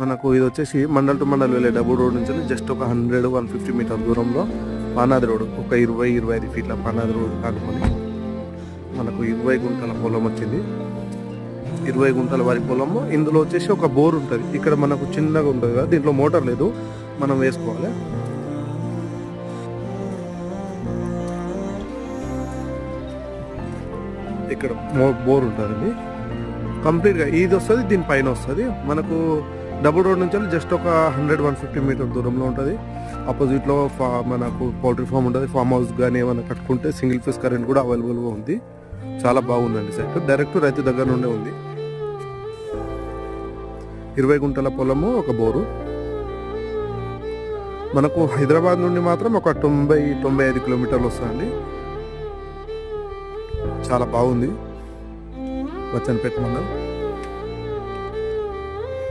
మనకు ఇది వచ్చేసి మండల్ టు మండల్ వెళ్ళే డబుల్ రోడ్ నుంచి జస్ట్ ఒక 100-150 మీటర్ దూరంలో పానాది రోడ్, ఒక 20-25 ఫీట్ల పానాది రోడ్ కానుకొని మనకు 20 గుంటల పొలం వచ్చింది. 20 గుంటల వరి పొలము. ఇందులో వచ్చేసి ఒక బోర్ ఉంటుంది. ఇక్కడ మనకు చిన్నగా ఉంటుంది కదా, దీంట్లో మోటార్ లేదు, మనం వేసుకోవాలి. ఇక్కడ బోర్ ఉంటుందండి కంప్లీట్గా. ఇది వస్తుంది, దీనిపైన వస్తుంది. మనకు డబుల్ రోడ్ నుంచి జస్ట్ ఒక 100-150 మీటర్ దూరంలో ఉంటుంది. ఆపోజిట్లో మనకు పౌల్ట్రీ ఫామ్ ఉంటుంది. ఫామ్ హౌస్ కానీ ఏమైనా కట్టుకుంటే సింగిల్ ఫేస్ కరెంట్ కూడా అవైలబుల్గా ఉంది. చాలా బాగుందండి సైట్. డైరెక్ట్ రైతు దగ్గర నుండే ఉంది. 20 గుంటల పొలము, ఒక బోరు. మనకు హైదరాబాద్ నుండి మాత్రం ఒక 90-95 కిలోమీటర్లు వస్తుందండి. చాలా బాగుంది. వచ్చాను పెట్టమన్నారు.